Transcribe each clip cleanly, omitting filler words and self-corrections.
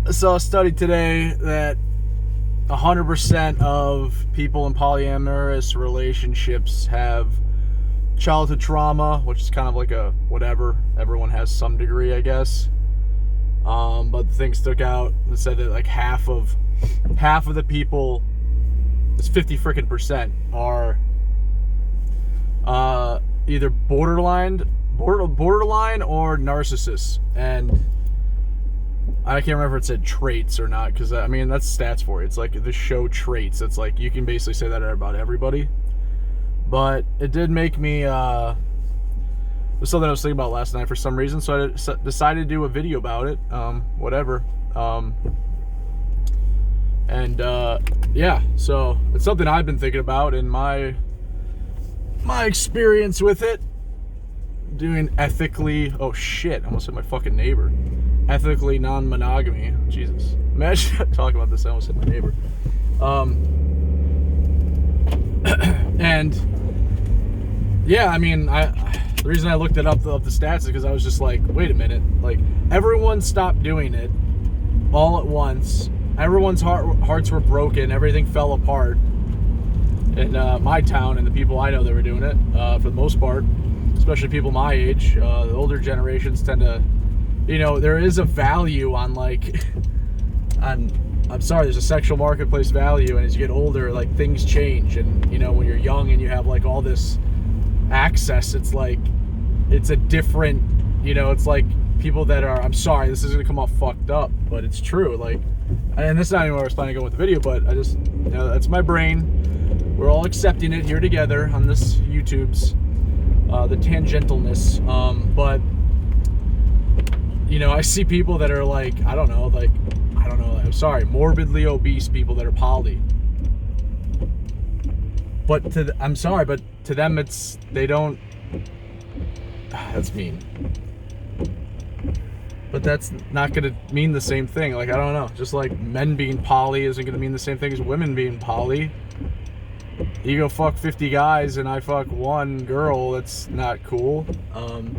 I saw a study today that 100% of people in polyamorous relationships have childhood trauma, which is kind of like a whatever. Everyone has some degree, I guess. But the thing stuck out and said that like half of the people, it's 50 freaking percent, are either borderline or narcissists. And I can't remember if it said traits or not, because I mean that's stats for you. It's like the show traits. It's like you can basically say that about everybody. But it did make me. It was something I was thinking about last night for some reason, so I decided to do a video about it. Whatever. Yeah, so it's something I've been thinking about in my experience with it. Doing ethically. Oh shit! I almost hit my fucking neighbor. Ethically non-monogamy. Jesus. Imagine talking about this. I almost hit my neighbor. And yeah, I mean, the reason I looked it up the stats is because I was just like, wait a minute, like everyone stopped doing it all at once. Everyone's hearts were broken. Everything fell apart in my town, and the people I know that were doing it for the most part, especially people my age. The older generations tend to, there is a value on like, I'm sorry, there's a sexual marketplace value, and as you get older, like things change, and when you're young and you have like all this access, it's like, it's a different, it's like people that are, I'm sorry, this is gonna come off fucked up, but it's true, like, and this is not even where I was planning to go with the video, but I just, that's my brain. We're all accepting it here together on this YouTube's, the tangentalness, but I see people that are like, I don't know, I'm sorry, morbidly obese people that are poly. But I'm sorry, but to them they don't, that's mean. But that's not going to mean the same thing. Like, I don't know, just like men being poly isn't going to mean the same thing as women being poly. You go fuck 50 guys and I fuck one girl, that's not cool. And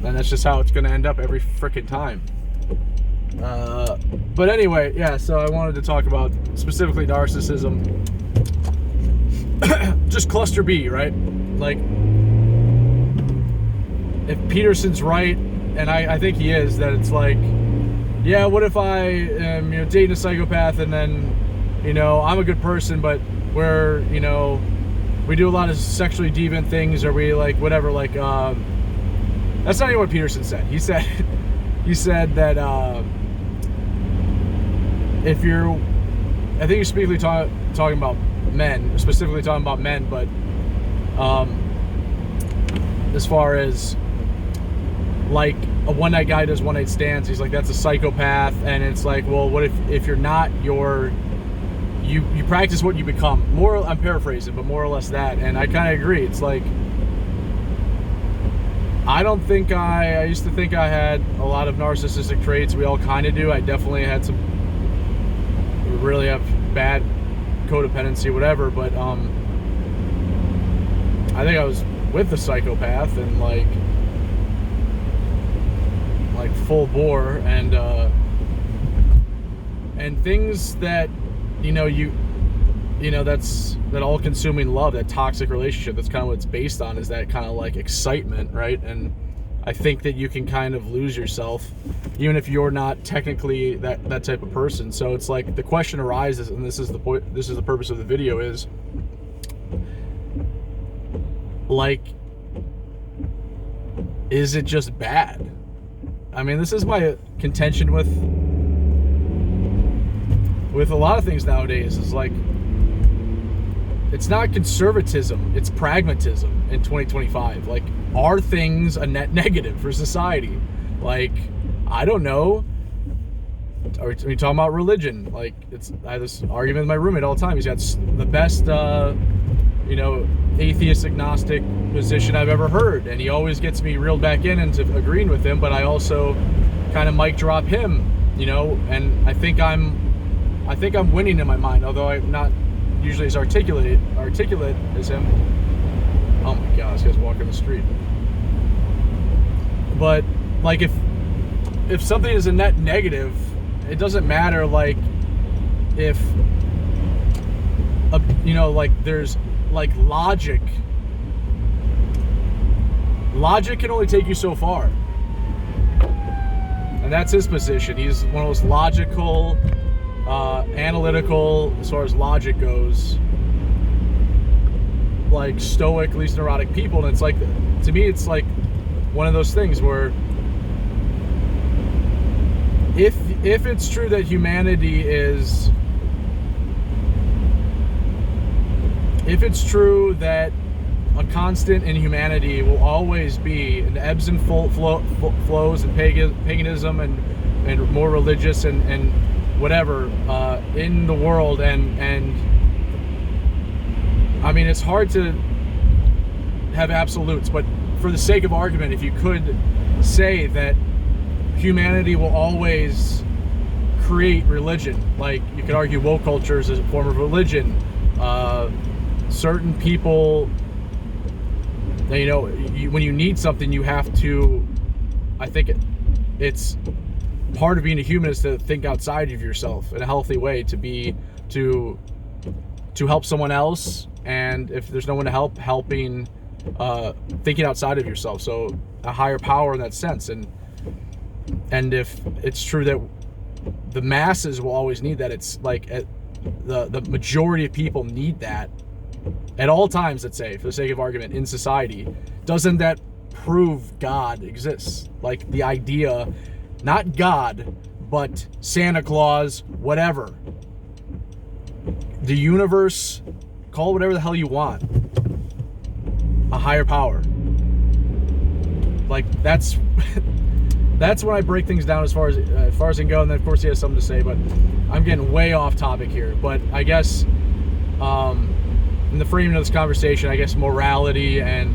that's just how it's going to end up every freaking time. But anyway, yeah, so I wanted to talk about specifically narcissism. Just cluster B, right? Like, if Peterson's right, and I think he is, that it's like, yeah, what if I am, dating a psychopath, and then, I'm a good person, but we're, we do a lot of sexually deviant things, or we like, whatever, like, that's not even what Peterson said. He said that, if you're, I think you're specifically talking about men, but as far as like a one-night guy does one-night stands, he's like, that's a psychopath. And it's like, well, what if you're not, you practice what you become. I'm paraphrasing, but more or less that. And I kind of agree. It's like, I used to think I had a lot of narcissistic traits. We all kind of do. I definitely had some, really have bad codependency, whatever, but I think I was with the psychopath and like full bore, and things that that's that all-consuming love, that toxic relationship, that's kind of what it's based on, is that kind of like excitement, right? And I think that you can kind of lose yourself even if you're not technically that type of person. So it's like the question arises, and this is the point, this is the purpose of the video, is like, is it just bad? I mean, this is my contention with a lot of things nowadays, is like, it's not conservatism, it's pragmatism in 2025. Like, are things a net negative for society? Like, I don't know. Are we talking about religion? Like, I have this argument with my roommate all the time. He's got the best, atheist agnostic position I've ever heard, and he always gets me reeled back into agreeing with him. But I also kind of mic drop him, and I think I'm winning in my mind, although I'm not usually as articulate as him. Oh my god, this guy's walking the street. But like, if if something is a net negative, it doesn't matter, like, if like, there's, like, logic can only take you so far, and that's his position. He's one of those logical, analytical, as far as logic goes, like, stoic, least neurotic people. And it's like, to me, it's like one of those things where if it's true that humanity is, if it's true that a constant in humanity will always be an ebbs and flows, and paganism and more religious and whatever in the world, and I mean, it's hard to have absolutes, but for the sake of argument, if you could say that humanity will always create religion, like, you could argue woke culture is a form of religion. Certain people, when you need something, you have to, I think it's part of being a human is to think outside of yourself in a healthy way, to help someone else, and if there's no one to help, helping, thinking outside of yourself. So a higher power in that sense. And if it's true that the masses will always need that, it's like the majority of people need that at all times, let's say, for the sake of argument, in society, doesn't that prove God exists? Like, the idea, not God, but Santa Claus, whatever, the universe, call it whatever the hell you want, a higher power. Like, that's when I break things down as far as I can go. And then, of course, he has something to say, but I'm getting way off topic here. But I guess in the framing of this conversation, I guess morality and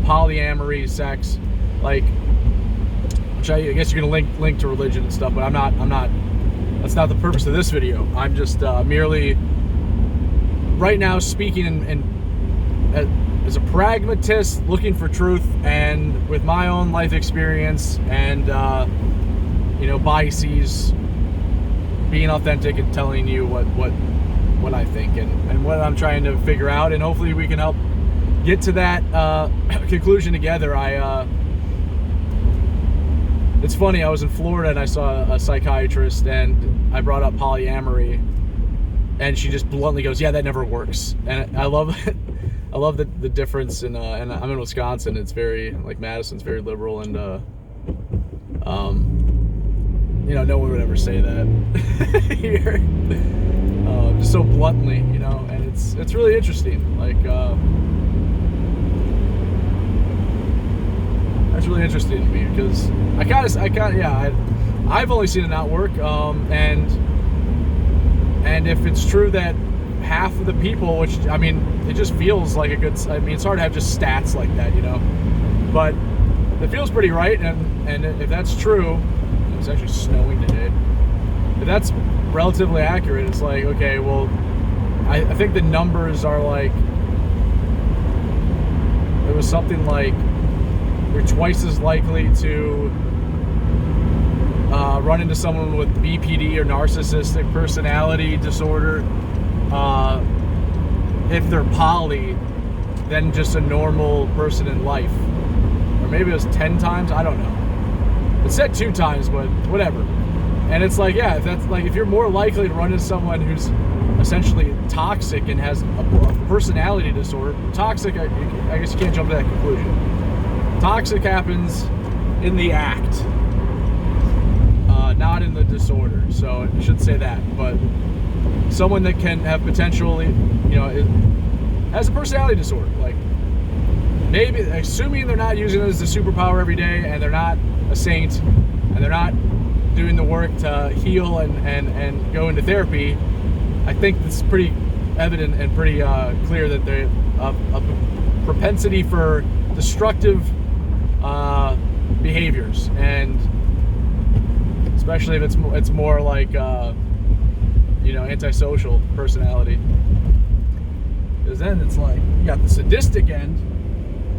polyamory, sex, like, which I guess you're gonna link to religion and stuff, but I'm not. That's not the purpose of this video. I'm just merely right now speaking as a pragmatist, looking for truth, and with my own life experience and biases, being authentic and telling you what I think and what I'm trying to figure out, and hopefully we can help get to that conclusion together. It's funny, I was in Florida and I saw a psychiatrist, and I brought up polyamory, and she just bluntly goes, "Yeah, that never works." And I love it. I love the difference in, and I'm in Wisconsin. It's very, like, Madison's very liberal, and no one would ever say that here, just so bluntly, and it's really interesting. Like, that's really interesting to me, because I've only seen it not work, and if it's true that half of the people, which, I mean, it just feels like it's hard to have just stats like that, but it feels pretty right, and if that's true, it's actually snowing today, if that's relatively accurate, it's like, okay, well, I think the numbers are like, it was something like, you're twice as likely to run into someone with BPD or narcissistic personality disorder if they're poly than just a normal person in life. Or maybe it was 10 times, I don't know. It said 2 times, but whatever. And it's like, yeah, if you're more likely to run into someone who's essentially toxic and has a personality disorder. Toxic, I guess you can't jump to that conclusion. Toxic happens in the act, not in the disorder. So I should say that. But someone that can have potentially, has a personality disorder, like, maybe, assuming they're not using it as a superpower every day, and they're not a saint, and they're not doing the work to heal and go into therapy, I think it's pretty evident and pretty clear that they're a propensity for destructive behaviors, and especially if it's more like antisocial personality, because then it's like you got the sadistic end,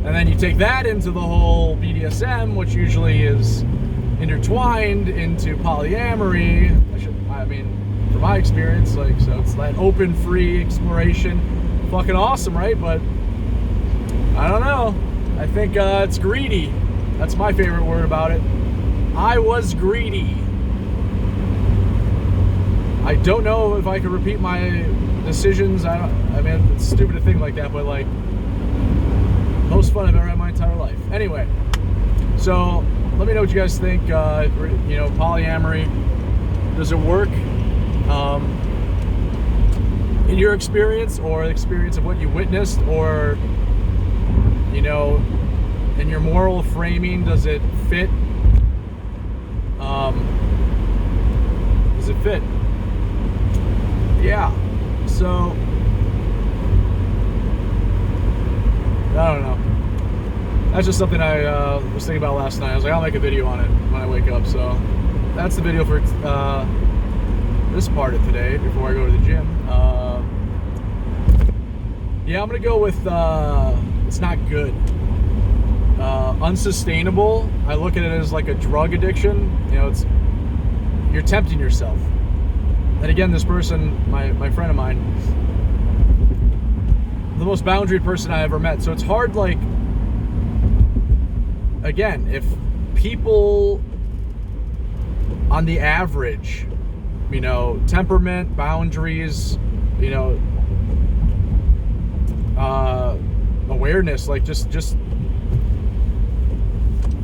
and then you take that into the whole BDSM, which usually is intertwined into polyamory. I mean, from my experience, like, so it's that open, free exploration. Fucking awesome, right? But I don't know. I think it's greedy. That's my favorite word about it. I was greedy. I don't know if I could repeat my decisions. I mean, it's stupid to think like that, but like, most fun I've ever had in my entire life. Anyway, so let me know what you guys think. Polyamory, does it work in your experience, or the experience of what you witnessed, or in your moral framing, does it fit? Does it fit? Yeah. So I don't know. That's just something I was thinking about last night. I was like, I'll make a video on it when I wake up. So that's the video for this part of today before I go to the gym. Yeah, I'm gonna go with it's not good. Unsustainable. I look at it as like a drug addiction. You're tempting yourself. And again, this person, my friend of mine, the most boundary person I ever met. So it's hard, like, again, if people on the average, temperament, boundaries, awareness, like just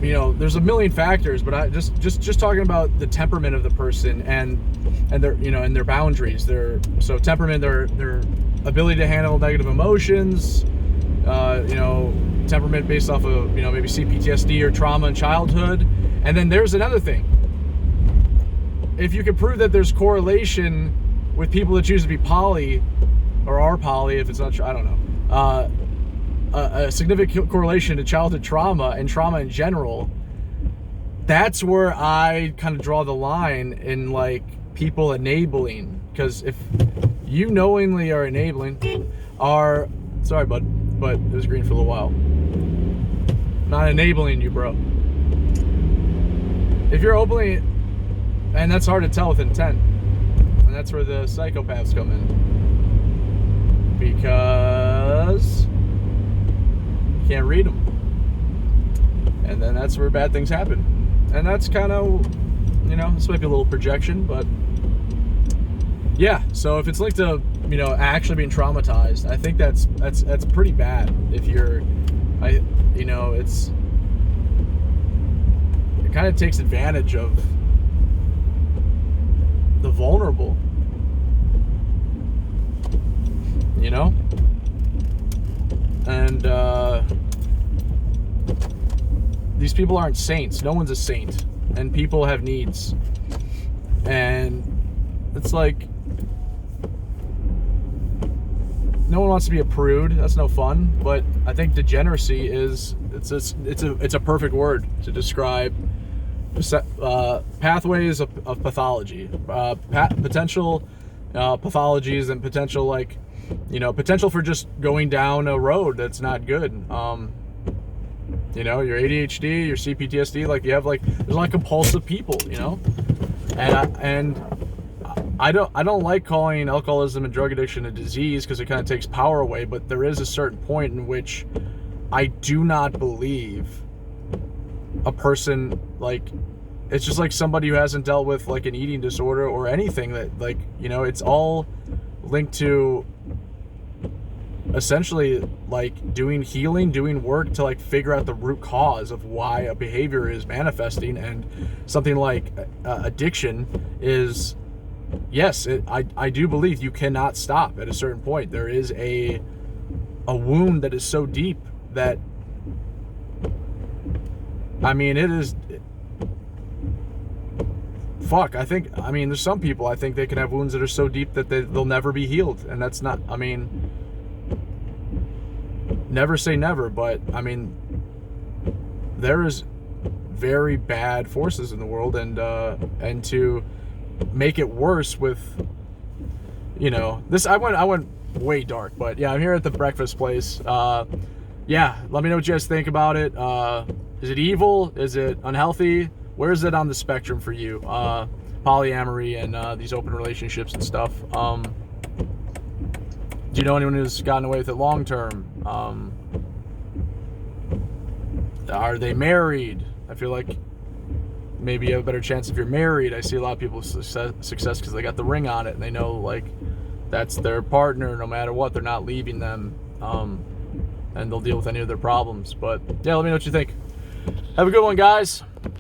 there's a million factors, but I just talking about the temperament of the person and their and their boundaries. So temperament, their ability to handle negative emotions, temperament based off of maybe CPTSD or trauma in childhood. And then there's another thing. If you can prove that there's correlation with people that choose to be poly or are poly, if it's not true, I don't know. A significant correlation to childhood trauma and trauma in general. That's where I kind of draw the line in, like, people enabling. Because if you knowingly are enabling, sorry bud, but it was green for a little while. Not enabling you, bro. If you're openly, and that's hard to tell with intent, and that's where the psychopaths come in, because you can't read them, and then that's where bad things happen. And that's kind of, this might be a little projection, but yeah. So if it's linked to actually being traumatized, I think that's pretty bad. If you're, it kind of takes advantage of the vulnerable, and these people aren't saints. No one's a saint, and people have needs, and it's like, no one wants to be a prude. That's no fun. But I think degeneracy is it's a perfect word to describe pathways of pathology, potential pathologies, and potential, potential for just going down a road that's not good. Your ADHD, your CPTSD, like, you have, like, there's a lot of compulsive people, and I don't like calling alcoholism and drug addiction a disease, because it kind of takes power away. But there is a certain point in which I do not believe a person, like, it's just like somebody who hasn't dealt with, like, an eating disorder or anything, that, like, it's all linked to essentially, like, doing healing, doing work to, like, figure out the root cause of why a behavior is manifesting. And something like addiction is, yes, I do believe you cannot stop at a certain point. There is a wound that is so deep that, I mean, it is, fuck, there's some people, I think they can have wounds that are so deep that they'll never be healed. And that's not, never say never, but there is very bad forces in the world, and to make it worse with, this, I went way dark, but yeah, I'm here at the breakfast place. Yeah, let me know what you guys think about it. Is it evil? Is it unhealthy? Where is it on the spectrum for you? Polyamory and these open relationships and stuff. Do you know anyone who's gotten away with it long term? Are they married? I feel like maybe you have a better chance if you're married. I see a lot of people success because they got the ring on it and they know like that's their partner no matter what. They're not leaving them, and they'll deal with any of their problems. But yeah, let me know what you think. Have a good one, guys.